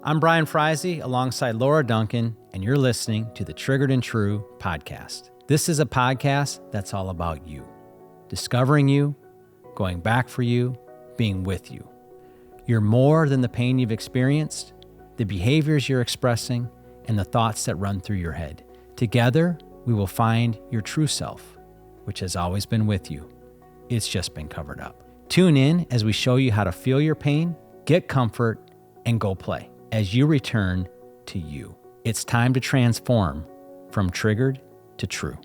I'm Brian Freise alongside Laura Duncan, and you're listening to the Triggered and True podcast. This is a podcast that's all about you, discovering you, going back for you, being with you. You're more than the pain you've experienced, the behaviors you're expressing, and the thoughts that run through your head. Together, we will find your true self, which has always been with you. It's just been covered up. Tune in as we show you how to feel your pain, get comfort, and go play as you return to you. It's time to transform from triggered to true.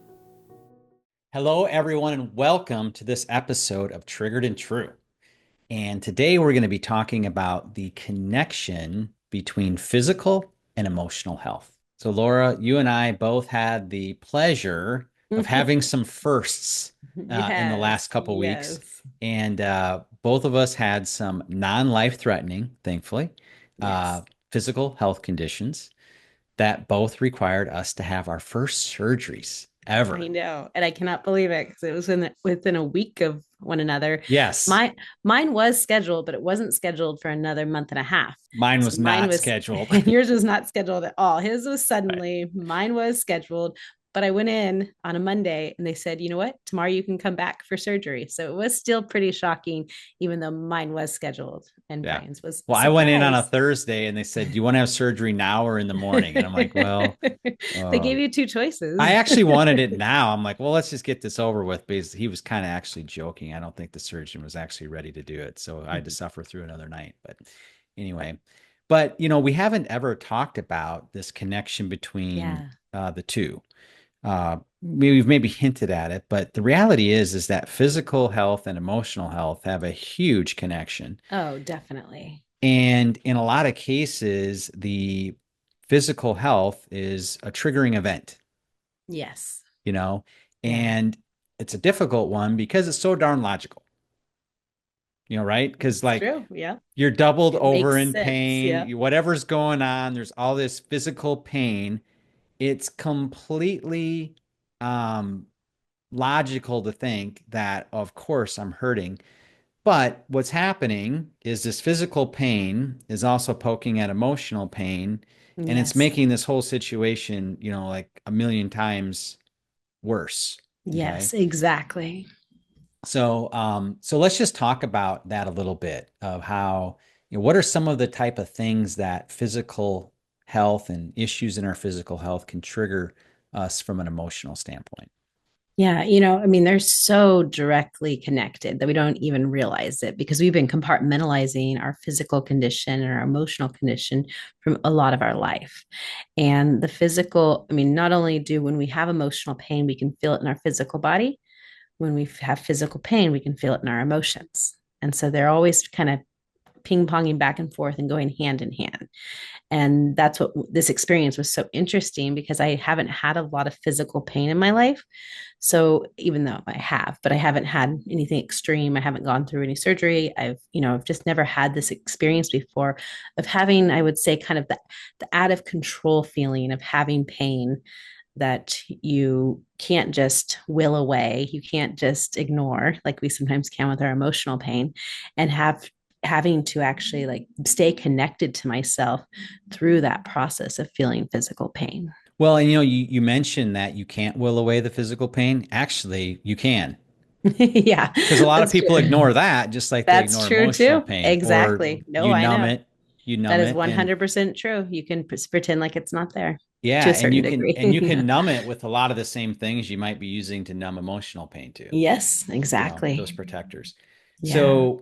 Hello, everyone, and welcome to this episode of Triggered and True. And today we're going to be talking about the connection between physical and emotional health. So, Laura, you and I both had the pleasure of having some firsts in the last couple weeks. And both of us had some non-life-threatening, thankfully, physical health conditions that both required us to have our first surgeries ever. I know. And I cannot believe it because it was within a week of one another. Yes. Mine was scheduled, but it wasn't scheduled for another month and a half. Mine was not scheduled. And yours was not scheduled at all. His was suddenly, Right. Mine was scheduled. But I went in on a Monday and they said, you know what, tomorrow you can come back for surgery. So it was still pretty shocking, even though mine was scheduled and Brian's was. Well, I went in on a Thursday and they said, do you want to have surgery now or in the morning? And I'm like, well, they gave you two choices. I actually wanted it now. I'm like, well, let's just get this over with, because he was kind of actually joking. I don't think the surgeon was actually ready to do it. So I had to suffer through another night. But anyway, we haven't ever talked about this connection between the two. We've maybe hinted at it, but the reality is that physical health and emotional health have a huge connection. Oh, definitely. And in a lot of cases, the physical health is a triggering event. Yes. And it's a difficult one because it's so darn logical. Right? Because you're doubled over in pain, whatever's going on, there's all this physical pain. It's completely logical to think that, of course, I'm hurting. But what's happening is this physical pain is also poking at emotional pain, and it's making this whole situation, like a million times worse. Yes, exactly. So let's just talk about that a little bit, of how, what are some of the type of things that physical health and issues in our physical health can trigger us from an emotional standpoint. Yeah, they're so directly connected that we don't even realize it because we've been compartmentalizing our physical condition and our emotional condition from a lot of our life. And the physical, not only do when we have emotional pain, we can feel it in our physical body. When we have physical pain, we can feel it in our emotions. And so they're always kind of ping-ponging back and forth and going hand in hand. And that's what this experience was so interesting, because I haven't had a lot of physical pain in my life. So even though I have, but I haven't had anything extreme. I haven't gone through any surgery. I've just never had this experience before of having, I would say, kind of the out of control feeling of having pain that you can't just will away. You can't just ignore like we sometimes can with our emotional pain, and having to actually stay connected to myself through that process of feeling physical pain. Well, and you mentioned that you can't will away the physical pain. Actually, you can. Yeah. Because a lot of people ignore that, just like they ignore emotional pain. Exactly. No, I know. You numb it. That it. is 100% true. You can pretend like it's not there. Yeah, to a certain degree. You can numb it with a lot of the same things you might be using to numb emotional pain too. Yes, exactly. Those protectors. Yeah. So,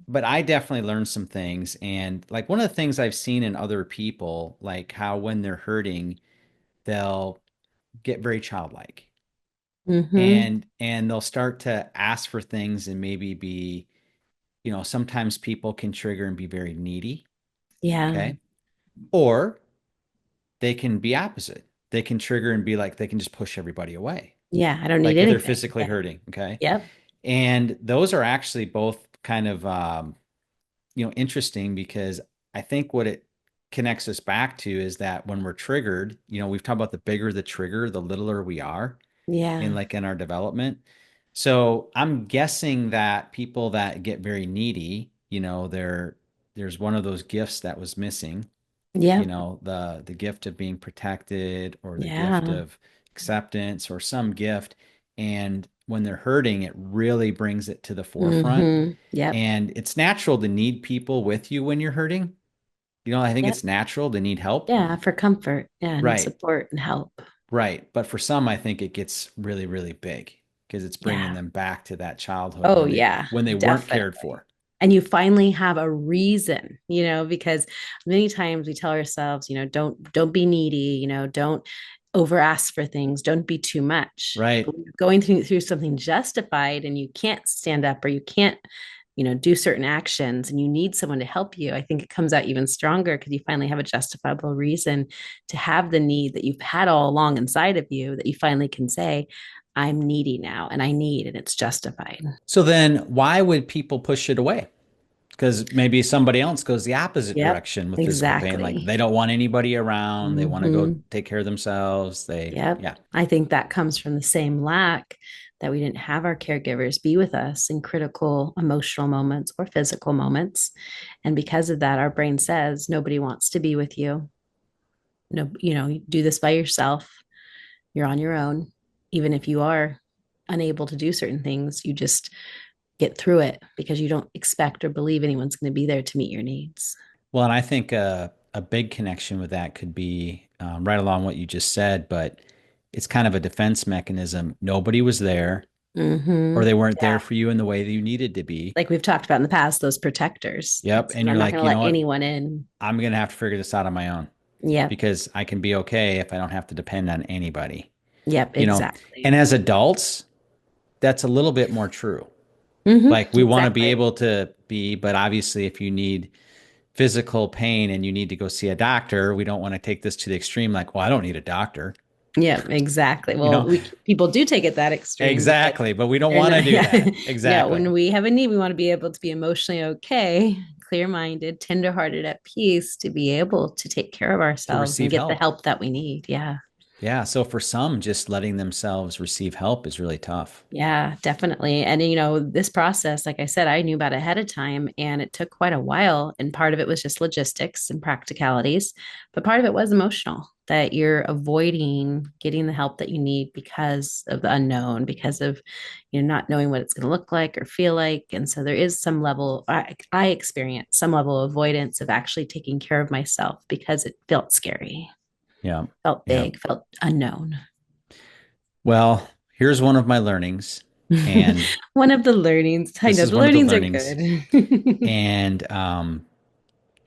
but I definitely learned some things. And like one of the things I've seen in other people, like how when they're hurting, they'll get very childlike. And they'll start to ask for things and maybe be, sometimes people can trigger and be very needy. Yeah. Okay. Or they can be opposite. They can trigger and be like, they can just push everybody away. Yeah. I don't need anything. They're physically hurting. Okay. Yep. And those are actually both kind of, interesting, because I think what it connects us back to is that when we're triggered, we've talked about the bigger the trigger, the littler we are. Yeah. In our development. So I'm guessing that people that get very needy, there's one of those gifts that was missing. Yeah. the gift of being protected or the gift Yeah. of acceptance or some gift. And when they're hurting, it really brings it to the forefront. Yep. And it's natural to need people with you when you're hurting. I think Yep. it's natural to need help. Yeah. For comfort. Yeah. And Right. support and help. Right. But for some, I think it gets really, really big because it's bringing Yeah. them back to that childhood Oh, yeah. when they weren't Definitely. cared for. And you finally have a reason, because many times we tell ourselves, don't be needy, don't over ask for things, don't be too much. Right. But when you're going through something justified and you can't stand up or you can't, do certain actions and you need someone to help you, I think it comes out even stronger because you finally have a justifiable reason to have the need that you've had all along inside of you that you finally can say, I'm needy now and I need, and it's justified. So then why would people push it away? Because maybe somebody else goes the opposite Yep, direction with physical pain. Like exactly. they don't want anybody around. They want to go Hmm. take care of themselves. Yep. Yeah. I think that comes from the same lack that we didn't have our caregivers be with us in critical emotional moments or physical moments. And because of that, our brain says nobody wants to be with you. No, you do this by yourself. You're on your own. Even if you are unable to do certain things, you just get through it because you don't expect or believe anyone's going to be there to meet your needs. Well, and I think a big connection with that could be right along what you just said, but it's kind of a defense mechanism. Nobody was there, or Mm-hmm. they weren't there Yeah. for you in the way that you needed to be. Like we've talked about in the past, those protectors. Yep. It's, And I'm you're not like, going to you know let what? anyone in. I'm going to have to figure this out on my own Yep. because I can be okay if I don't have to depend on anybody. Yep. You know, and Exactly. as adults, that's a little bit more true. Like we want to be Exactly. able to be, but obviously, if you need physical pain and you need to go see a doctor, we don't want to take this to the extreme. Like, well, I don't need a doctor. Yep. Exactly. You Well, know, people do take it that extreme because exactly. But we don't they're want to not. do Yeah. that. Yeah. Exactly. When we have a need, we want to be able to be emotionally okay, clear-minded, tenderhearted, at peace, to be able to take care of To ourselves and receive get the help. help that we need. Yeah. Yeah. So for some, just letting themselves receive help is really tough. Yeah, definitely. And this process, like I said, I knew about ahead of time and it took quite a while. And part of it was just logistics and practicalities, but part of it was emotional that you're avoiding getting the help that you need because of the unknown, because of not knowing what it's going to look like or feel like. And so there is some level I experienced some level of avoidance of actually taking care of myself because it felt scary, Yeah. felt Yeah. big, felt unknown. Well, here's one of my learnings. And One of the learnings. I this know is the one of the learnings are learnings. good. And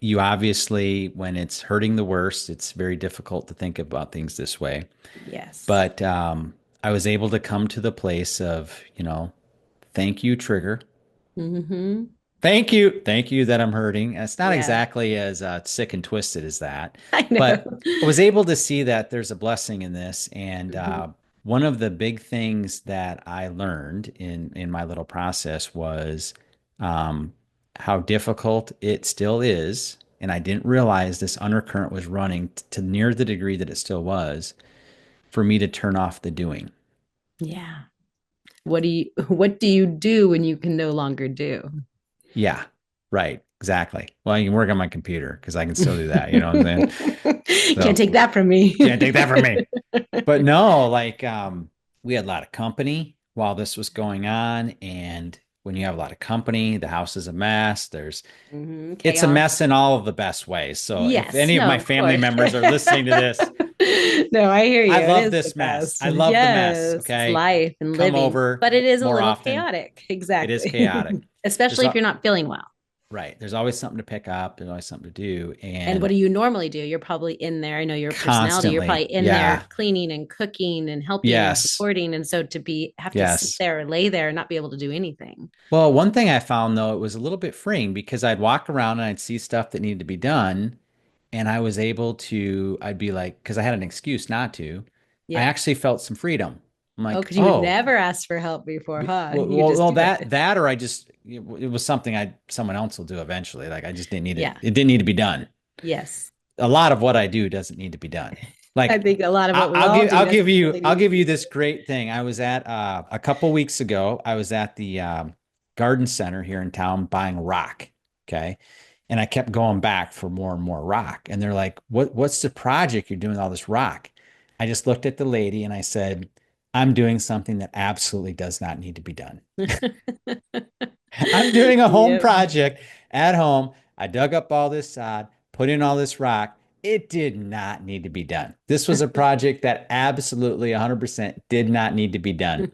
you obviously, when it's hurting the worst, it's very difficult to think about things this way. Yes. But I was able to come to the place of, thank you, trigger. Hmm. Thank you. Thank you that I'm hurting. It's not Yeah, exactly as sick and twisted as that, I but know. I was able to see that there's a blessing in this. And Hmm. one of the big things that I learned in my little process was um, how difficult it still is. And I didn't realize this undercurrent was running to near the degree that it still was for me to turn off the doing. Yeah. What do you do when you can no longer do? Yeah, right. Exactly. Well, I can work on my computer because I can still do that. You know what I'm saying? Can't So take that from me. can't take that from me. But no, like we had a lot of company while this was going on. And when you have a lot of company, the house is a mess. It's a Chaos. mess in all of the best ways. So if Yes. any of No, my of family course. members are listening to this, No, I hear I you. It love is the this mess. best. I love the mess. Yes, it's Okay. life and Come living, over but it is a more little often. chaotic. It is Exactly. chaotic. There's Especially if a, you're not feeling well. right. There's always something to pick up. There's always something to do. And what And do you normally do? You're probably in there. I know your personality. You're constantly, probably in there yeah. cleaning and cooking and helping and Yes. supporting. And so to be have to sit Yes. there or lay there and not be able to do anything. Well, one thing I found though, it was a little bit freeing because I'd walk around and I'd see stuff that needed to be done. And I was able to, I'd be like, because I had an excuse not to, I Yeah. actually felt some freedom. I'm Oh, like, because you've oh, never asked for help before, huh? well, You just do that, it. that, or I just, it was something someone else will do eventually. Like I just didn't need it. Yeah. It didn't need to be done. Yes. A lot of what I do doesn't need to be done. I Like think a lot of what we all do doesn't really I'll need to give you be this great thing. I was at a couple weeks ago. I was at the garden center here in town buying rock. Okay, And I kept going back for more and more rock. And they're like, what's the project you're doing all this rock? I just looked at the lady and I said, I'm doing something that absolutely does not need to be done. I'm doing a home Yep. project at home. I dug up all this sod, put in all this rock. It did not need to be done. This was a project that absolutely 100% did not need to be done.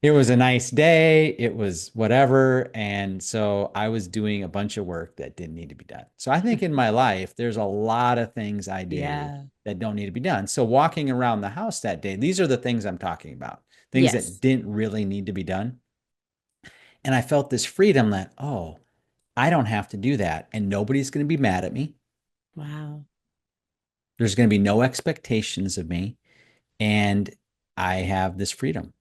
It was a nice day. It was whatever. And so I was doing a bunch of work that didn't need to be done. So I think in my life, there's a lot of things I do Yeah. that don't need to be done. So walking around the house that day, these are the things I'm talking about, things that Yes. didn't really need to be done. And I felt this freedom that, oh, I don't have to do that. And nobody's going to be mad at me. Wow. There's going to be no expectations of me. And I have this freedom.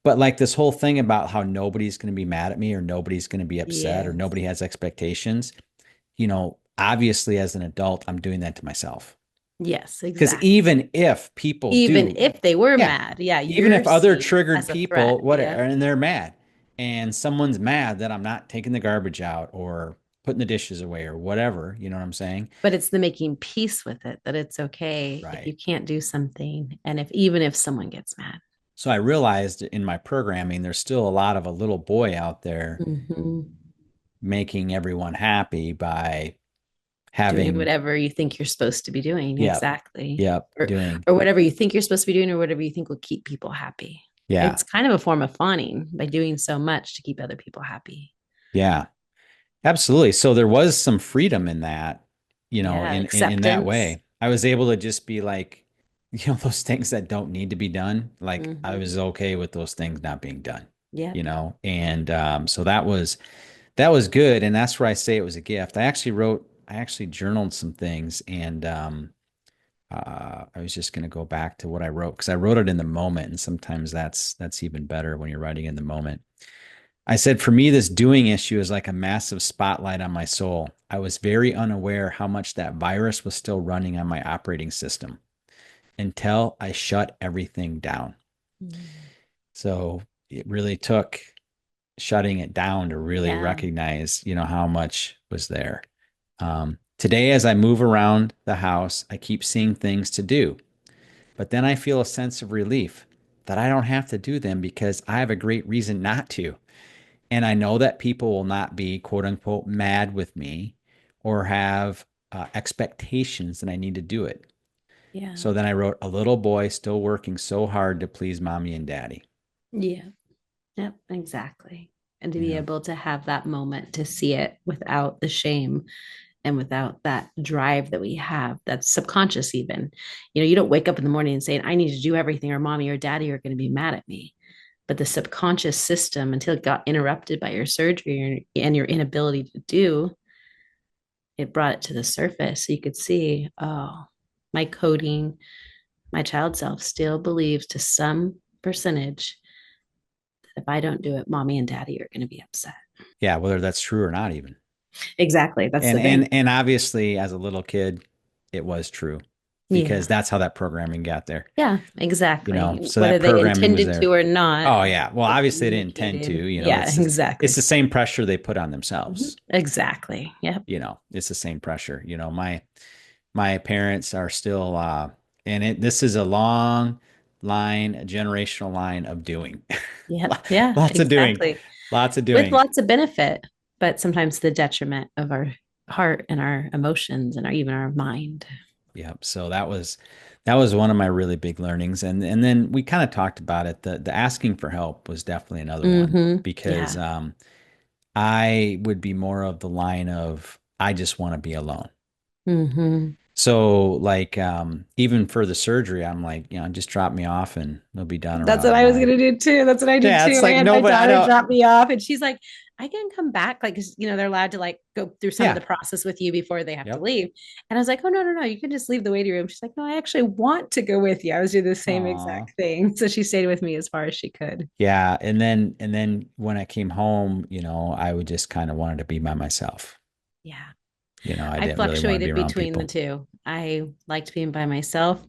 But like this whole thing about how nobody's going to be mad at me or nobody's going to be upset or Yes. nobody has expectations, obviously as an adult, I'm doing that to myself. Yes, Because exactly. even if people Even do, if they were yeah, mad, yeah, even you're if other seen triggered as a threat. people, whatever, Yep. and they're mad, and someone's mad that I'm not taking the garbage out or putting the dishes away or whatever, you know what I'm saying? But it's the making peace with it that it's okay if Right. you can't do something. And if even if someone gets mad. So I realized in my programming, there's still a lot of a little boy out there Hmm. making everyone happy by Doing having, whatever you think you're supposed to be doing. yep, Exactly. yep, Or doing, or whatever you think you're supposed to be doing, or whatever you think will keep people happy. yeah, It's kind of a form of fawning by doing so much to keep other people happy. yeah, absolutely. So there was some freedom in that, Yeah. in that Acceptance. way. I was able to just be like, those things that don't need to be done. Like I was Hmm. okay with those things not being done, Yep. and so that was good, and that's where I say it was a gift. I actually journaled some things, and I was just going to go back to what I wrote because I wrote it in the moment, and sometimes that's even better when you're writing in the moment. I said, for me, this doing issue is like a massive spotlight on my soul. I was very unaware how much that virus was still running on my operating system until I shut everything down. Mm. So it really took shutting it down to really Yeah. recognize, how much was there. Today, as I move around the house, I keep seeing things to do, but then I feel a sense of relief that I don't have to do them because I have a great reason not to. And I know that people will not be quote unquote mad with me or have expectations that I need to do it. Yeah. So then I wrote a little boy still working so hard to please mommy and daddy. Yeah. Yep. Exactly. And to be Yeah. able to have that moment to see it without the shame and without that drive that we have that's subconscious, even. You don't wake up in the morning and saying, I need to do everything, or mommy or daddy are going to be mad at me. But the subconscious system, until it got interrupted by your surgery and your inability to do, it brought it to the surface. So you could see, oh, my coding, my child self still believes to some percentage that if I don't do it, mommy and daddy are going to be upset. Yeah, whether that's true or not even. Exactly. That's And the thing. and and obviously as a little kid, it was true because Yeah. that's how that programming got there. Yeah, exactly. So Whether that they programming was intended to there. or not, Oh yeah. Well, it obviously they didn't intend to, communicated. Yeah, it's exactly. the same pressure they put on themselves. Exactly. Yep. It's the same pressure. My parents are still and this is a long line, a generational line of doing. Yep. Yeah, Lots of doing. exactly. Lots of With doing. lots of benefit, but sometimes the detriment of our heart and our emotions and even our mind. Yep. So that was one of my really big learnings. And then we kind of talked about it. The asking for help was definitely another one because Yeah. I would be more of the line of I just want to be alone. Hmm. So like even for the surgery, I'm like, just drop me off and it'll be done That's what around I was 9. gonna do too. That's what I did Yeah, too. it's I like had my nobody I daughter don't drop me off, and she's like, "I can come back," like, 'cause, they're allowed to like go through some of the yeah. process with you before they have to Yep. leave. And I was like, "Oh, no, no, no, you can just leave the waiting room." She's like, "No, I actually want to go with you." I was doing the same Aw. exact thing, so she stayed with me as far as she could. Yeah. And then when I came home, I would just kind of wanted to be by myself. Yeah, I I didn't really want to be fluctuated around between the people. two. I liked being by myself,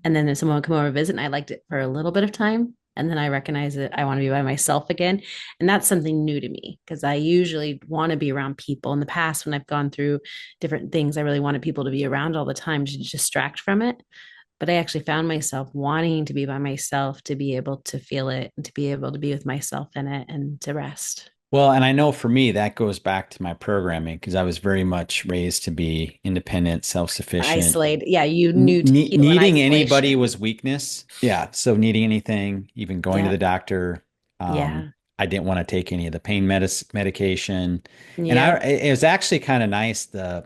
and then someone would come over and visit, and I liked it for a little bit of time. And then I recognize that I want to be by myself again. And that's something new to me because I usually want to be around people. In the past, when I've gone through different things, I really wanted people to be around all the time to distract from it. But I actually found myself wanting to be by myself, to be able to feel it and to be able to be with myself in it and to rest. Well, and I know for me that goes back to my programming because I was very much raised to be independent, self-sufficient. Isolate. Yeah, you knew to heal in Needing anybody isolation. was weakness. Yeah. So needing anything, even going to Yeah. the doctor. Yeah. I didn't want to take any of the medication. And Yep. it was actually kind of nice. The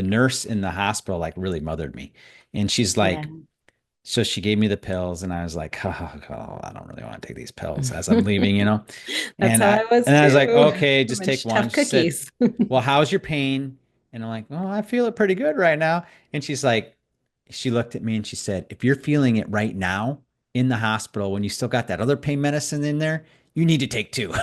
nurse in the hospital like really mothered me. And she's Yeah. like, so she gave me the pills and I was like, oh, I don't really want to take these pills as I'm leaving. That's And how I I was and I was like, too. okay, A just take bunch of one. tough She said, cookies. well, how's your pain? And I'm like, oh, I feel it pretty good right now. And she's like, she looked at me and she said, if you're feeling it right now in the hospital when you still got that other pain medicine in there, you need to take two.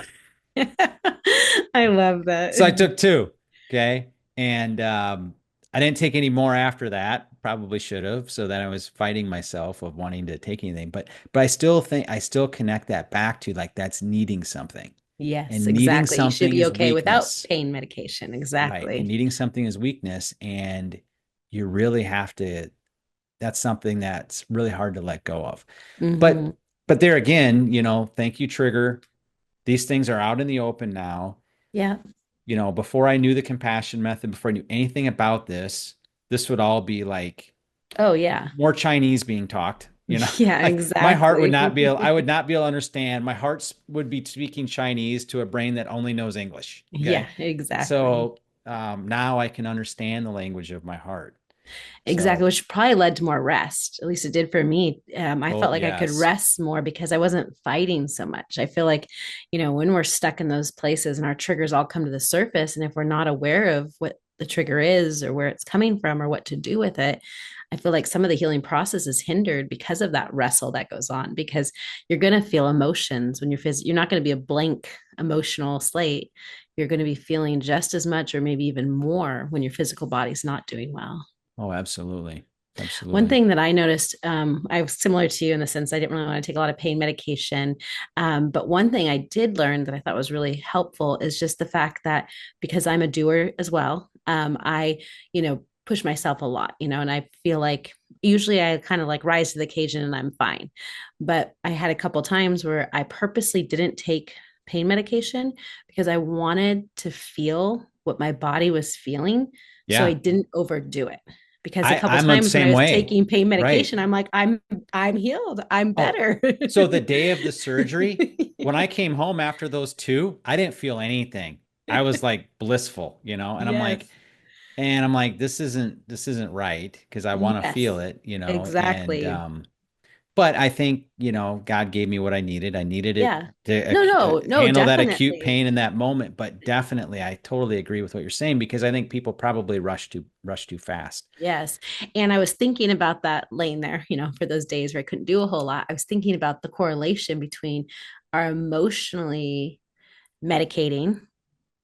I love that. So I took two. Okay. And I didn't take any more after that. Probably should have. So then I was fighting myself of wanting to take anything. But I still think I still connect that back to like that's needing something. Yes, And needing exactly. You should something be is okay without weakness. pain medication. Right. And Exactly. needing something is weakness. And you really have to, that's something that's really hard to let go of. Hmm. But there again, thank you, Trigger. These things are out in the open now. Yeah. Before I knew the compassion method, before I knew anything about this would all be like Oh, yeah. more Chinese being talked. Yeah, Like my heart would exactly. not be able, I would not be able to understand. My heart would be speaking Chinese to a brain that only knows English. Yeah, Okay. exactly. So now I can understand the language of my heart. Exactly, So, which probably led to more rest. At least it did for me. I oh, felt like I could yes. rest more because I wasn't fighting so much. I feel like, when we're stuck in those places and our triggers all come to the surface, and if we're not aware of what the trigger is or where it's coming from or what to do with it, I feel like some of the healing process is hindered because of that wrestle that goes on. Because you're going to feel emotions when you're not going to be a blank emotional slate. You're going to be feeling just as much or maybe even more when your physical body's not doing well. Oh, absolutely. One Absolutely. thing that I noticed, I was similar to you in the sense I didn't really want to take a lot of pain medication. But one thing I did learn that I thought was really helpful is just the fact that because I'm a doer as well, I, push myself a lot, and I feel like usually I kind of like rise to the occasion and I'm fine. But I had a couple times where I purposely didn't take pain medication because I wanted to feel what my body was feeling. So I Yeah. didn't overdo it because a couple I'm the times when I same was way. taking pain Right. medication, I'm like, I'm healed. I'm Oh, better. so the day of the surgery, when I came home after those two, I didn't feel anything. I was like blissful. Yes. And I'm like, this isn't right because I want to feel Yes. it. And Exactly. but I think God gave me what I needed. I needed it Yeah. to No, no, no, handle that acute definitely. pain in that moment. But definitely, I totally agree with what you're saying because I think people probably rush too fast. Yes. And I was thinking about that laying there, for those days where I couldn't do a whole lot. I was thinking about the correlation between our emotionally medicating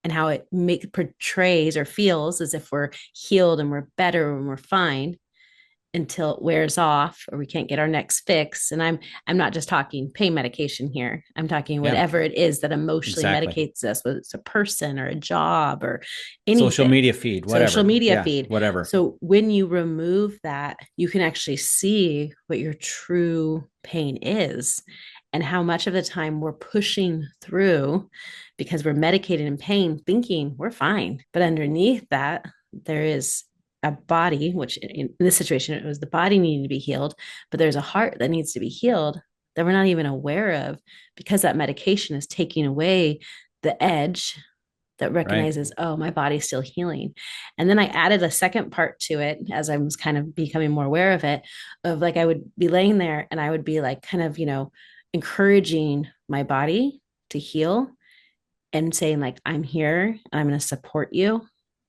and how it portrays or feels as if we're healed and we're better and we're fine until it wears off or we can't get our next fix. And I'm not just talking pain medication here. I'm talking Yeah, whatever it is that emotionally exactly. medicates us, whether it's a person or a job or Social anything, media feed, social whatever. media Yeah, feed. whatever. So when you remove that, you can actually see what your true pain is and how much of the time we're pushing through because we're medicated in pain, thinking we're fine. But underneath that, there is a body, which in this situation, it was the body needing to be healed, but there's a heart that needs to be healed that we're not even aware of because that medication is taking away the edge that Right. recognizes, oh, my body's still healing. And then I added a second part to it as I was kind of becoming more aware of it, of like I would be laying there and I would be like kind of, encouraging my body to heal and saying, like, I'm here and I'm going to support you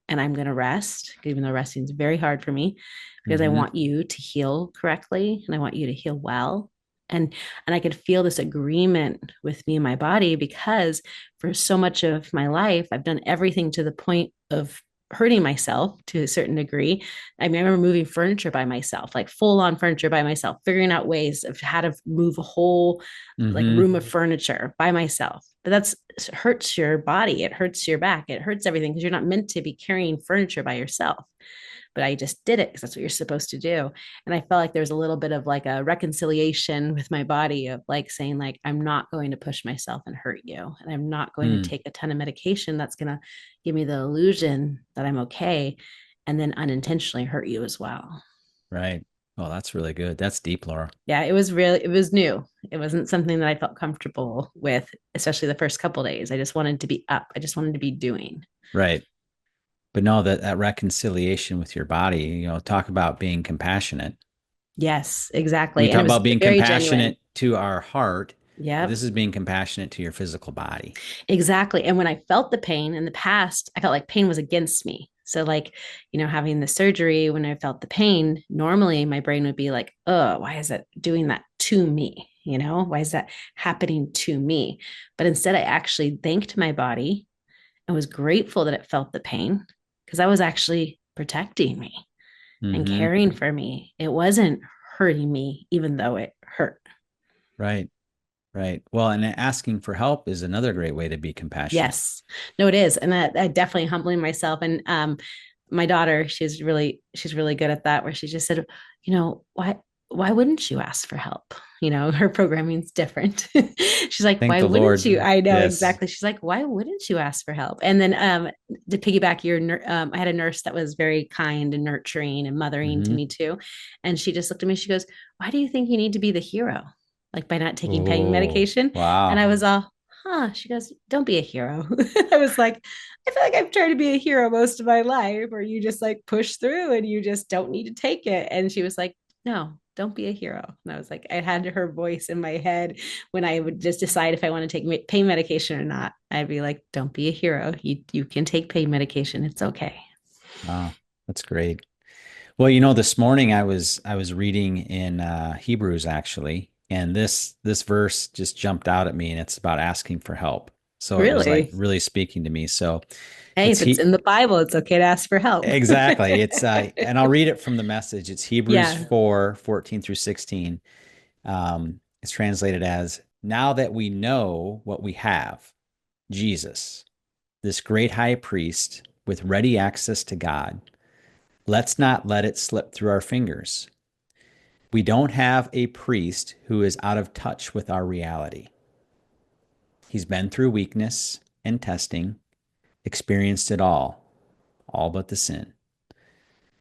and I'm going to rest, even though resting is very hard for me because I Hmm. want you to heal correctly and I want you to heal well. And I could feel this agreement with me and my body because for so much of my life I've done everything to the point of hurting myself to a certain degree. I mean, I remember moving furniture by myself, like full on furniture by myself, figuring out ways of how to move a whole like Mm-hmm. room of furniture by myself. But that's hurts your body. It hurts your back. It hurts everything because you're not meant to be carrying furniture by yourself. But I just did it because that's what you're supposed to do. And I felt like there's a little bit of like a reconciliation with my body of like saying, like, I'm not going to push myself and hurt you. And I'm not going to Mm, take a ton of medication that's going to give me the illusion that I'm okay and then unintentionally hurt you as well. right. Oh, that's really good. That's deep, Laura. Yeah, it was new. It wasn't something that I felt comfortable with, especially the first couple of days. I just wanted to be up. I just wanted to be doing. Right. But no, that reconciliation with your body, talk about being compassionate. Yes, We exactly. And talk it was about being very genuine. compassionate to our heart, but Yep. this is being compassionate to your physical body. Exactly. And when I felt the pain in the past, I felt like pain was against me. So, like, having the surgery, when I felt the pain, normally my brain would be like, oh, why is it doing that to me? Why is that happening to me? But instead, I actually thanked my body and was grateful that it felt the pain because I was actually protecting me and Mm-hmm. caring for me. It wasn't hurting me, even though it hurt. Right. Right. Well, and asking for help is another great way to be compassionate. Yes. No, it is. And that definitely humbling myself. And my daughter, she's really good at that, where she just said, why wouldn't you ask for help? Her programming's different. She's like, Thank why the wouldn't you? Lord. I know Yes. exactly. She's like, why wouldn't you ask for help? And then to piggyback I had a nurse that was very kind and nurturing and mothering to Mm-hmm. me too. And she just looked at me, she goes, why do you think you need to be the hero? Like by not taking pain Oh, medication? And I wow. was all, huh. She goes, don't be a hero. I was like, I feel like I've tried to be a hero most of my life, or you just like push through and you just don't need to take it. And she was like, no, don't be a hero. And I was like, I had her voice in my head when I would just decide if I want to take pain medication or not. I'd be like, don't be a hero. You can take pain medication. It's okay. Wow. That's great. Well, this morning I was reading in Hebrews actually, and this verse just jumped out at me, and it's about asking for help. So it was like Really? really speaking to me. So Hey, it's if it's he in the Bible, it's okay to ask for help. exactly. It's and I'll read it from the Message. It's Hebrews Yeah. 4:14 through 16. It's translated as, now that we know what we have, Jesus, this great high priest with ready access to God, let's not let it slip through our fingers. We don't have a priest who is out of touch with our reality. He's been through weakness and testing, experienced it all but the sin.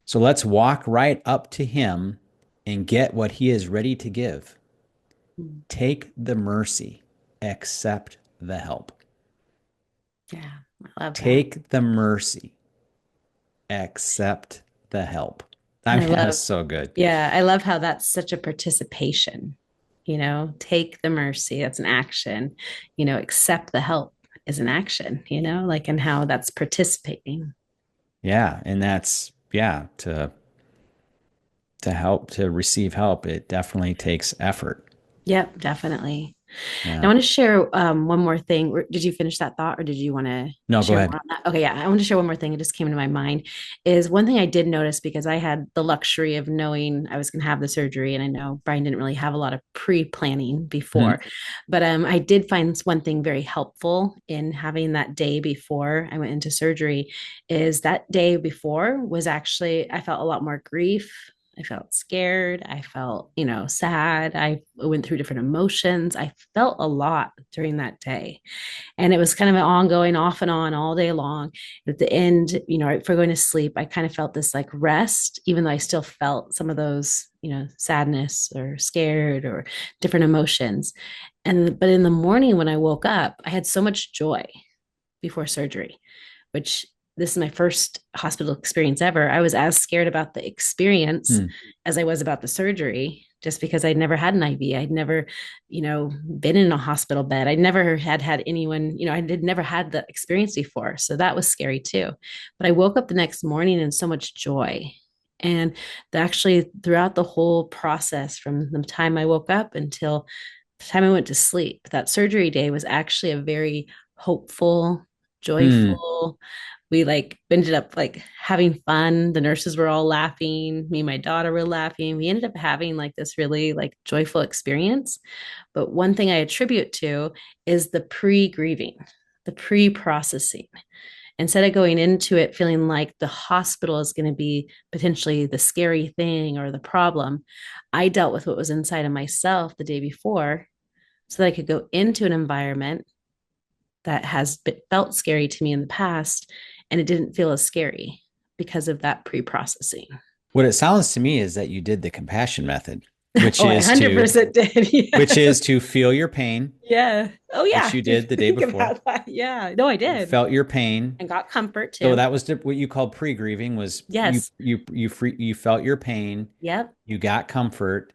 So let's walk right up to him and get what he is ready to give. Take the mercy, accept the help. Yeah. I love that. Take the mercy, accept the help. I And mean, that was so good. I love how that's such a participation. Take the mercy, that's an action. Accept the help is an action, like, and how that's participating. Yeah. And that's, yeah, to help, to receive help, it definitely takes effort. Yep, definitely. I Yeah. want to share one more thing. Did you finish that thought or did you want to No, go share more ahead. on that? Okay, yeah. I want to share one more thing. It just came to my mind is one thing I did notice because I had the luxury of knowing I was going to have the surgery. And I know Brian didn't really have a lot of pre-planning before, but I did find one thing very helpful in having that day before I went into surgery is that day before was actually, I felt a lot more grief. I felt scared. I felt, sad. I went through different emotions. I felt a lot during that day. And it was kind of an ongoing off and on all day long. At the end, right before going to sleep, I kind of felt this like rest, even though I still felt some of those, sadness or scared or different emotions. But in the morning when I woke up, I had so much joy before surgery, which this is my first hospital experience ever. I was as scared about the experience Hmm. as I was about the surgery, just because I'd never had an IV. I'd never, been in a hospital bed. I never had anyone, I had never had the experience before. So that was scary too. But I woke up the next morning in so much joy. And actually, throughout the whole process, from the time I woke up until the time I went to sleep, that surgery day was actually a very hopeful, Hmm. joyful, we like ended up like having fun. The nurses were all laughing. Me and my daughter were laughing. We ended up having like this really like joyful experience. But one thing I attribute to is the pre-grieving, the pre-processing. Instead of going into it feeling like the hospital is going to be potentially the scary thing or the problem, I dealt with what was inside of myself the day before so that I could go into an environment that has felt scary to me in the past, and it didn't feel as scary because of that pre-processing. What it sounds to me is that you did the compassion method, which Oh, I is to 100% did. which Yes. is to feel your pain, Yeah. Oh, which yeah. you Did did the day you think before. about that? Yeah. No, I You did. felt your pain. And got comfort So too. that was what you called pre-grieving was Yes. you felt your pain, Yep. you got comfort,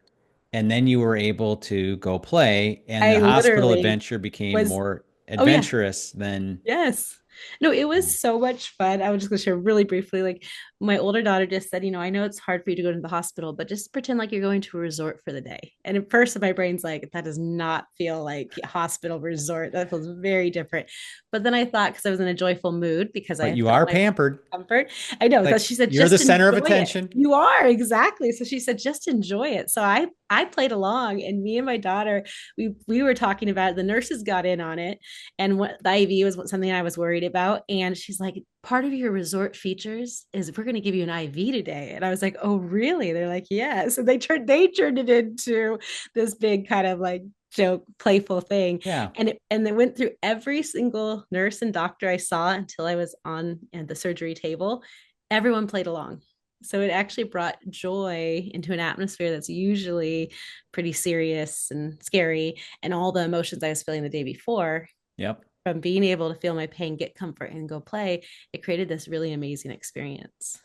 and then you were able to go play, and I the hospital literally adventure became was, more oh, yeah. adventurous than Yes. No, it was so much fun. I was just going to share really briefly. Like, my older daughter just said, I know it's hard for you to go to the hospital, but just pretend like you're going to a resort for the day. And at first, my brain's like, that does not feel like a hospital resort. That feels very different. But then I thought, because I was in a joyful mood, because I but had you felt are my pampered. comfort. I know that Like she said, you're the just center of enjoy it. attention. You are exactly. So she said, just enjoy it. So I played along, and me and my daughter, we were talking about it. The nurses got in on it, and what the IV was something I was worried about. And she's like, part of your resort features is we're going to give you an IV today. And I was like, oh, really? They're like, yes. And they turned it into this big kind of like joke, playful thing. Yeah. And they went through every single nurse and doctor I saw until I was on at the surgery table. Everyone played along. So it actually brought joy into an atmosphere that's usually pretty serious and scary. And all the emotions I was feeling the day before, Yep. from being able to feel my pain, get comfort, and go play, it created this really amazing experience.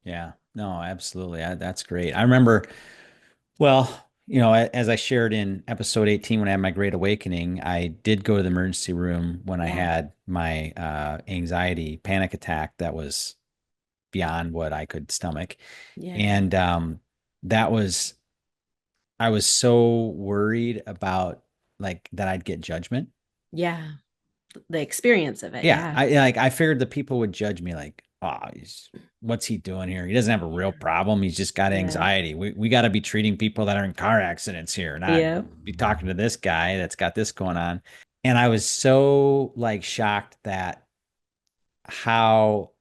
Yeah. No, absolutely. That's great. I remember, well, as I shared in episode 18 when I had my great awakening, I did go to the emergency room when I Yeah. had my anxiety panic attack that was beyond what I could stomach. Yeah. And that was, I was so worried about like that I'd get judgment. Yeah. The experience of it. Yeah, Yeah. I figured the people would judge me like, oh, what's he doing here? He doesn't have a real Yeah. problem. He's just got Yeah. anxiety. We got to be treating people that are in car accidents here, not Yeah. be talking to this guy that's got this going on. And I was so like shocked that how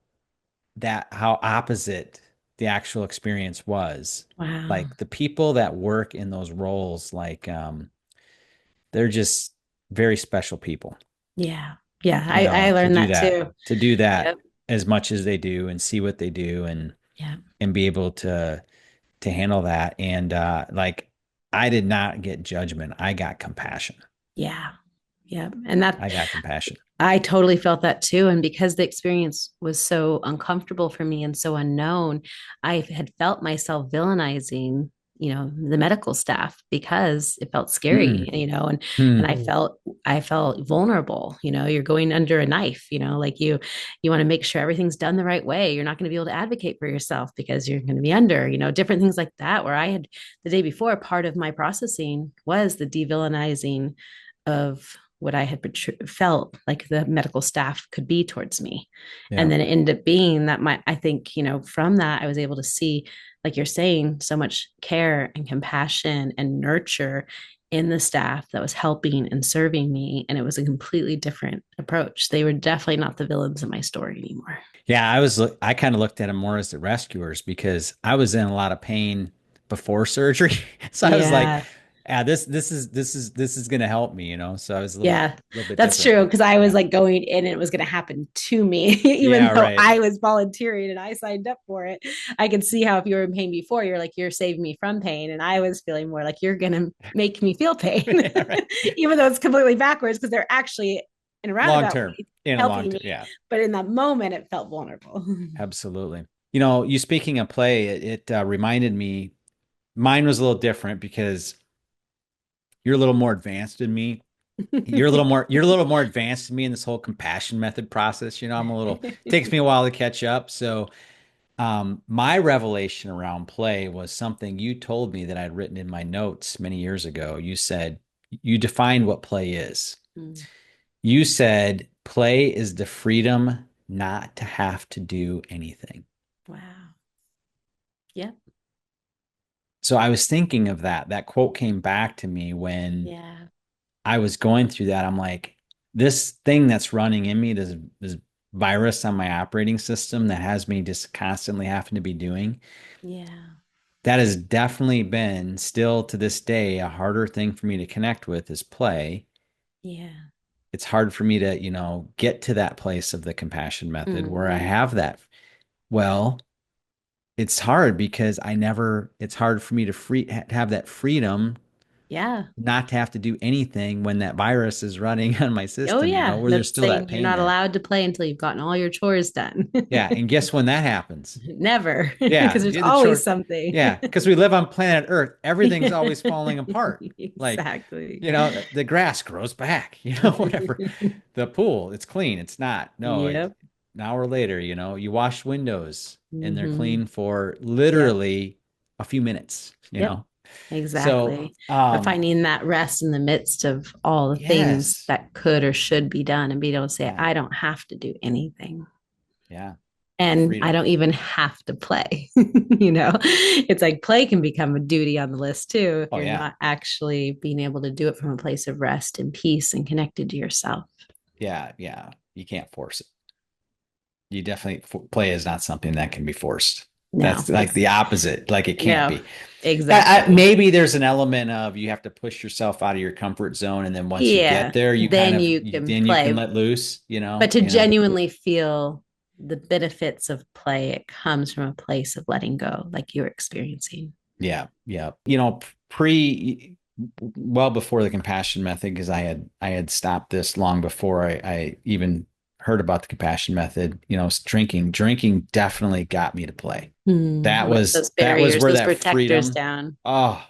how opposite the actual experience was. Wow. Like the people that work in those roles, like they're just very special people. Yeah. Yeah. I To learned do that that, too. to do that Yep. as much as they do and see what they do Yeah. and be able to handle that. And like I did not get judgment. I got compassion. Yeah. Yeah. And that I got compassion. I totally felt that too. And because the experience was so uncomfortable for me and so unknown, I had felt myself villainizing, the medical staff because it felt scary, Mm, and mm. I felt vulnerable. You're going under a knife, like you want to make sure everything's done the right way. You're not going to be able to advocate for yourself because you're going to be under, different things like that. Where I had the day before, part of my processing was the devillainizing of what I had felt like the medical staff could be towards me. Yeah. And then it ended up being that I think, from that, I was able to see, like you're saying, so much care and compassion and nurture in the staff that was helping and serving me. And it was a completely different approach. They were definitely not the villains in my story anymore. Yeah, I kind of looked at them more as the rescuers because I was in a lot of pain before surgery. So I was like, Yeah. yeah, this is gonna help me, So I was Yeah, a little bit that's different, true. but Because I was yeah. like going in and it was going to happen to me, even Yeah, though right. I was volunteering and I signed up for it. I could see how if you were in pain before, you're like, you're saving me from pain. And I was feeling more like you're going to make me feel pain, Yeah, right. even though it's completely backwards because they're actually in a Long roundabout term. way In a long helping term. me. Yeah, But in that moment, it felt vulnerable. absolutely. You speaking of play, it reminded me, mine was a little different because you're a little more advanced than me. You're a little more advanced than me in this whole compassion method process. I'm a little, it takes me a while to catch up. So, my revelation around play was something you told me that I'd written in my notes many years ago. You said, you defined what play is. Mm. You said, play is the freedom not to have to do anything. Wow. Yep. So I was thinking of that. That quote came back to me when Yeah. I was going through that. I'm like, this thing that's running in me, this virus on my operating system that has me just constantly having to be doing, Yeah. that has definitely been still to this day a harder thing for me to connect with is play. Yeah. It's hard for me to, get to that place of the compassion method where I Hmm. have that. Well, it's hard because it's hard for me to have that freedom Yeah. not to have to do anything when that virus is running on my Oh, system, yeah. where there's That's still that saying you're pain not there. allowed to play until you've gotten all your chores done. Yeah. And guess when that happens? Never, Yeah. because there's Do the always chore. something. Yeah. Because we live on planet Earth. Everything's always falling apart. Like, Exactly. the grass grows back, whatever. The pool, it's clean. It's not. No, Yep. an hour later, you wash windows and they're Hmm. clean for Yep. literally a few minutes. Yep. So, Exactly. But finding that rest in the midst of all the things yes. that could or should be done and being able to say, Yeah. I don't have to do anything. Yeah. The And I freedom. don't even have to play. It's like play can become a duty on the list too if Oh, you're yeah. not actually being able to do it from a place of rest and peace and connected to yourself. Yeah. Yeah. You can't force it. You definitely play is not something that can be forced. No, That's like it's the opposite. Like it can't no, be. exactly. Maybe there's an element of you have to push yourself out of your comfort zone, and then once you get Yeah, there, then you can then you can play. let loose. But to genuinely feel the benefits of play, it comes from a place of letting go, like you're experiencing. Yeah, yeah. Pre well before the compassion method, because I had stopped this long before I even heard about the compassion method. Drinking. Drinking definitely got me to play. Hmm. That Let was those that was barriers, where those that protectors freedom. down. Oh,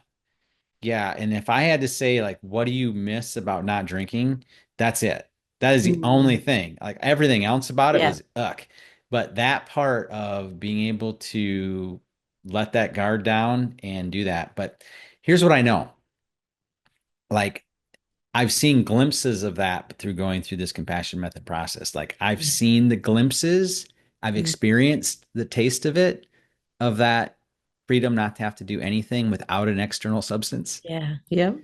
yeah. And if I had to say, like, what do you miss about not drinking? That's it. That is the only Hmm. thing. Like everything else about it Yeah. was uck. But that part of being able to let that guard down and do that. But here's what I know. Like I've seen glimpses of that through going through this compassion method process. Like I've seen the glimpses, I've Mhm. experienced the taste of that freedom not to have to do anything without an external substance. Yeah. Yep.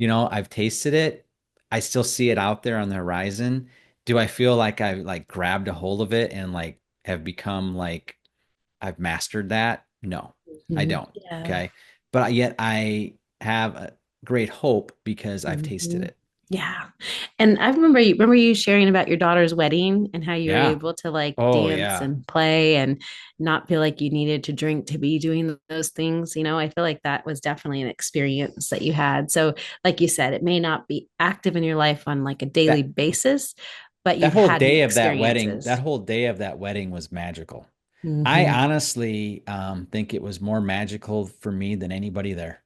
I've tasted it. I still see it out there on the horizon. Do I feel like I've like grabbed a hold of it and like have become like I've mastered that? No, I Mhm. don't. Yeah. Okay. But yet I have a great hope because I've tasted Hmm. it. Yeah. And I remember you sharing about your daughter's wedding and how you were Yeah. able to like Oh, dance yeah. and play and not feel like you needed to drink to be doing those things. I feel like that was definitely an experience that you had. So, like you said, it may not be active in your life on like a daily That basis, but that you've whole had the day of that experiences. whole day of that wedding was magical. I Hmm. honestly think it was more magical for me than anybody there.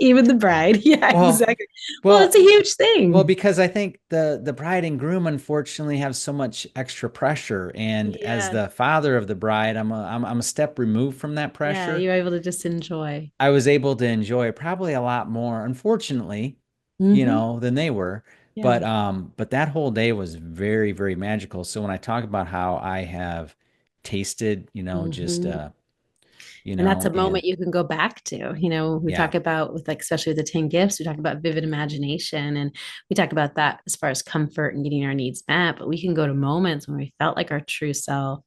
Even the bride. Yeah, Well, exactly. Well, it's a well, huge Well, thing. because I think the bride and groom unfortunately have so much extra pressure, and as Yeah. the father of the bride, I'm a step removed from that Yeah. pressure. You're able to just enjoy. I was able to enjoy probably a lot more, unfortunately, Hmm. than they were. Yeah. But that whole day was very, very magical. So when I talk about how I have tasted, just Hmm. And that's a and moment you can go back to. We yeah, talk about with like, especially with the 10 gifts, we talk about vivid imagination and we talk about that as far as comfort and getting our needs met. But we can go to moments when we felt like our true self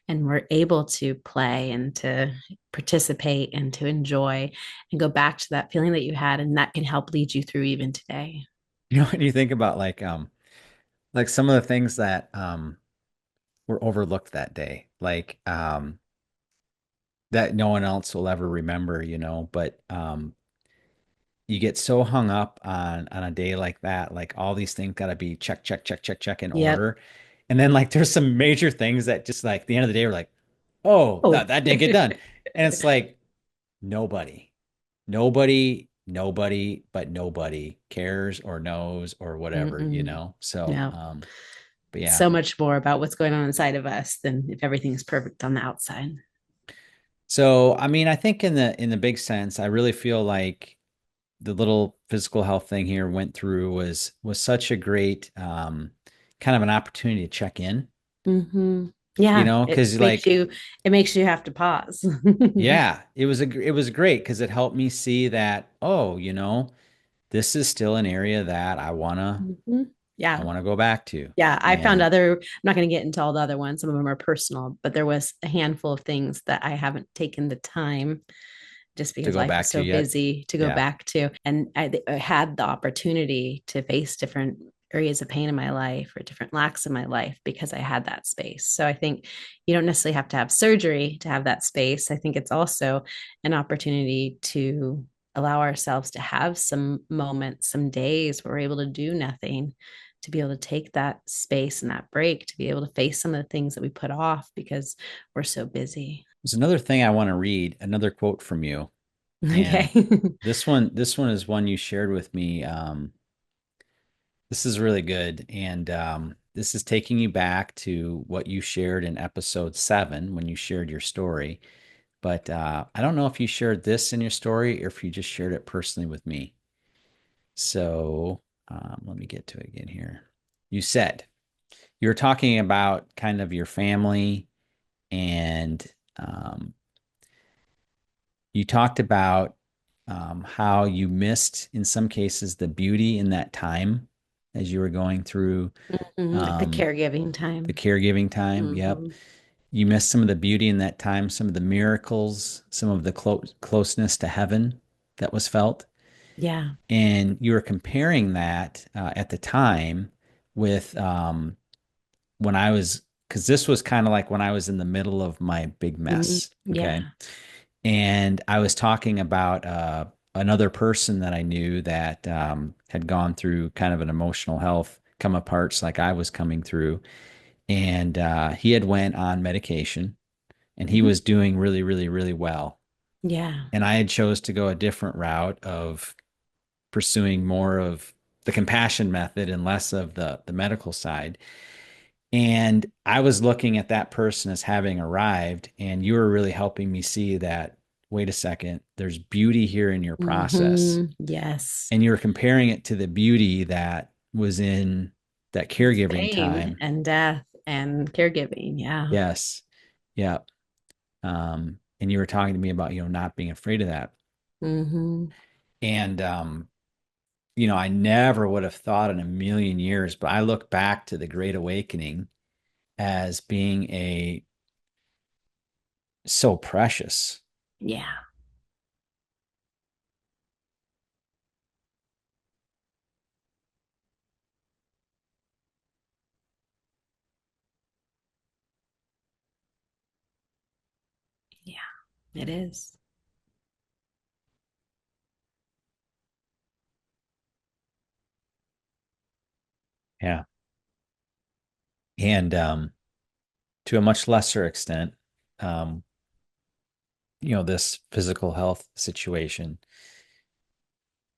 and we're able to play and to participate and to enjoy and go back to that feeling that you had. And that can help lead you through even today. when you think about like some of the things that were overlooked that day, like that no one else will ever remember, but you get so hung up on a day like that, like all these things got to be check, check, check, check, check in Yep. order. And then like there's some major things that just like at the end of the day, we're like, oh, Oh, that didn't get done. And it's like nobody, but nobody cares or knows or whatever. mm-mm. So, No, but it's yeah. so much more about what's going on inside of us than if everything's perfect on the outside. So, I mean, I think in the big sense, I really feel like the little physical health thing here went through was such a great kind of an opportunity to check in. Hmm. Yeah, it because makes like, you it makes you have to pause. yeah, it was great because it helped me see that, oh, this is still an area that Mhm. I Yeah. want to go back to. Yeah, I found And I'm not going to get into all the other ones. Some of them are personal, but there was a handful of things that I haven't taken the time just to because go life is back to so yet. busy to go Yeah. back to. And I had the opportunity to face different areas of pain in my life or different lacks in my life because I had that space. So I think you don't necessarily have to have surgery to have that space. I think it's also an opportunity to allow ourselves to have some moments, some days where we're able to do nothing, to be able to take that space and that break, to be able to face some of the things that we put off because we're so busy. There's another thing I want to read, another quote from you. Okay. And this one is one you shared with me. This is really good. And this is taking you back to what you shared in episode 7 when you shared your story. But I don't know if you shared this in your story or if you just shared it personally with me. So let me get to it again here. You said you were talking about kind of your family, and um, you talked about how you missed, in some cases, the beauty in that time as you were going through Like the um, caregiving the time. caregiving time. Yep. Mm-hmm. You missed some of the beauty in that time, some of the miracles, some of the closeness to heaven that was felt. Yeah. And you were comparing that at the time with when I was, because this was kind of like when I was in the middle of my big Mhm. mess. Okay. Yeah. And I was talking about another person that I knew that had gone through kind of an emotional health come aparts like I was coming through. And he had went on medication and he Mhm. was doing really, really, really well. Yeah. And I had chose to go a different route of pursuing more of the compassion method and less of the medical side. And I was looking at that person as having arrived, and you were really helping me see that, wait a second, there's beauty here in your process. Yes. And you were comparing it to the beauty that was in that It's caregiving pain time. and death and caregiving. Yeah. Yes. Yeah. And you were talking to me about, not being afraid of that. Hmm. And, I never would have thought in a million years, but I look back to the Great Awakening as being so precious. Yeah. Yeah. It is. Yeah. And to a much lesser extent, um, this physical health situation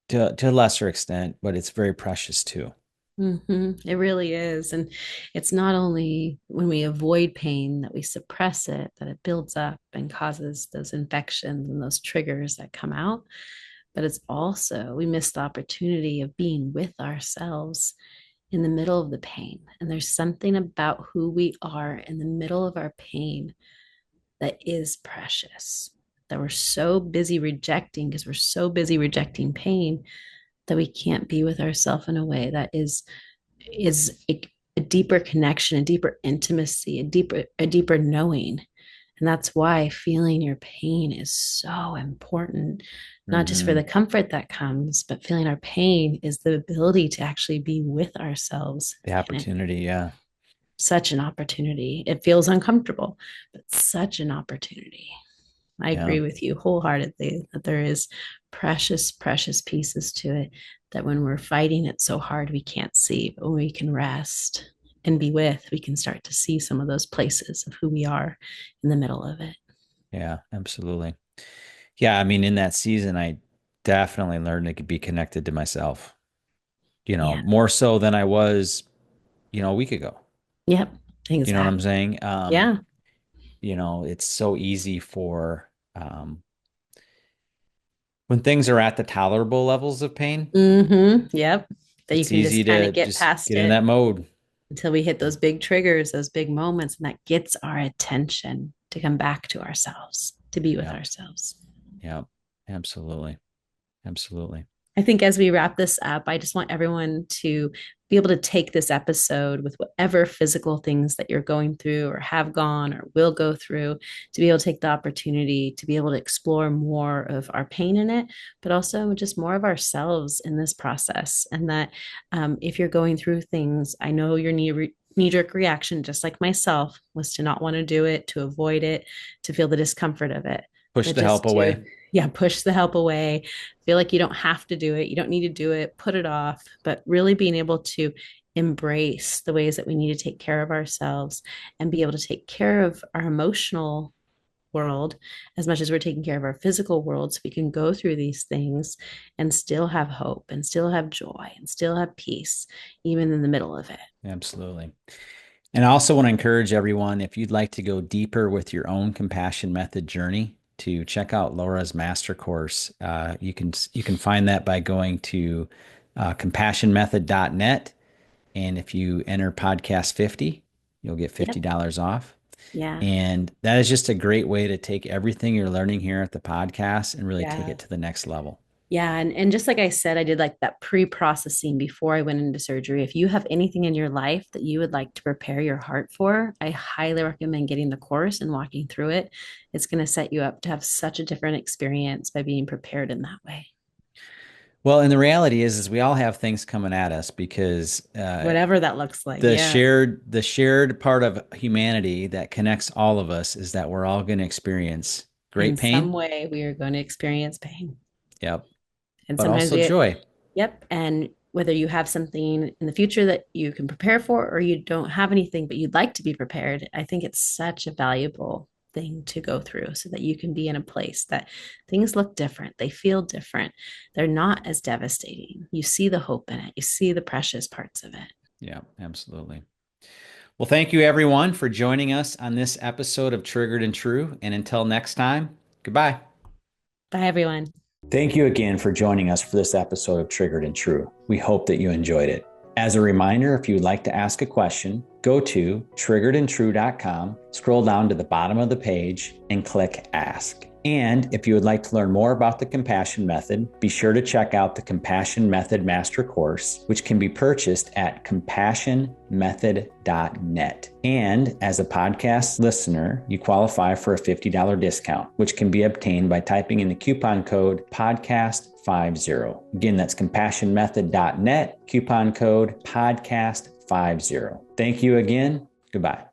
to a lesser extent, but it's very precious too. It really is. And it's not only when we avoid pain that we suppress it, that it builds up and causes those infections and those triggers that come out, but it's also we miss the opportunity of being with ourselves in the middle of the pain. And there's something about who we are in the middle of our pain that is precious, that we're so busy rejecting because we're so busy rejecting pain that we can't be with ourselves in a way that is a deeper connection, a deeper intimacy, a deeper knowing. And that's why feeling your pain is so important, not just for Hmm. the comfort that comes, but feeling our pain is the ability to actually be with ourselves The in it. opportunity, yeah, Such an opportunity. It feels uncomfortable, but such an opportunity. I yeah, agree with you wholeheartedly that there is precious, precious pieces to it that when we're fighting it so hard we can't see, but when we can rest and be with, we can start to see some of those places of who we are in the middle of it. yeah, absolutely. Yeah, I mean, in that season, I definitely learned to be connected to myself. Yeah. More so than I was, a week ago. Yep. You know what I'm Exactly. saying? Yeah. It's so easy for when things are at the tolerable levels of pain, Yep. That you it's can easy just kind to of get just past get in it. that mode. until we hit those big triggers, those big moments, and that gets our attention to come back to ourselves, to be with Yep. ourselves. Yep. Absolutely. Absolutely. I think as we wrap this up, I just want everyone to be able to take this episode with whatever physical things that you're going through or have gone or will go through, to be able to take the opportunity to be able to explore more of our pain in it, but also just more of ourselves in this process. And that if you're going through things, I know your knee-jerk reaction, just like myself, was to not want to do it, to avoid it, to feel the discomfort of it, Push but the help just to, away. yeah, push the help away. Feel like you don't have to do it, you don't need to do it, put it off, but really being able to embrace the ways that we need to take care of ourselves and be able to take care of our emotional world as much as we're taking care of our physical world, so we can go through these things and still have hope and still have joy and still have peace even in the middle of it. Absolutely. And I also want to encourage everyone, if you'd like to go deeper with your own compassion method journey, to check out Laura's master course. You can find that by going to compassionmethod.net. And if you enter podcast 50, you'll get Yep. $50 off. Yeah. And that is just a great way to take everything you're learning here at the podcast and really take Yeah. it to the next level. Yeah, and just like I said, I did like that pre-processing before I went into surgery. If you have anything in your life that you would like to prepare your heart for, I highly recommend getting the course and walking through it. It's going to set you up to have such a different experience by being prepared in that way. Well, and the reality is we all have things coming at us because Whatever that looks like. the Yeah. shared part of humanity that connects all of us is that we're all going to experience In great some pain. way, we are going to experience pain. Yep. And But sometimes also we, joy. yep. And whether you have something in the future that you can prepare for, or you don't have anything, but you'd like to be prepared, I think it's such a valuable thing to go through so that you can be in a place that things look different. They feel different. They're not as devastating. You see the hope in it, you see the precious parts of it. Yeah, absolutely. Well, thank you everyone for joining us on this episode of Triggered and True. And until next time, goodbye. Bye, everyone. Thank you again for joining us for this episode of Triggered and True. We hope that you enjoyed it. As a reminder, if you would like to ask a question, go to triggeredandtrue.com, scroll down to the bottom of the page, and click Ask. And if you would like to learn more about the Compassion Method, be sure to check out the Compassion Method Master Course, which can be purchased at compassionmethod.net. And as a podcast listener, you qualify for a $50 discount, which can be obtained by typing in the coupon code podcast50. Again, that's compassionmethod.net, coupon code podcast50. Thank you again. Goodbye.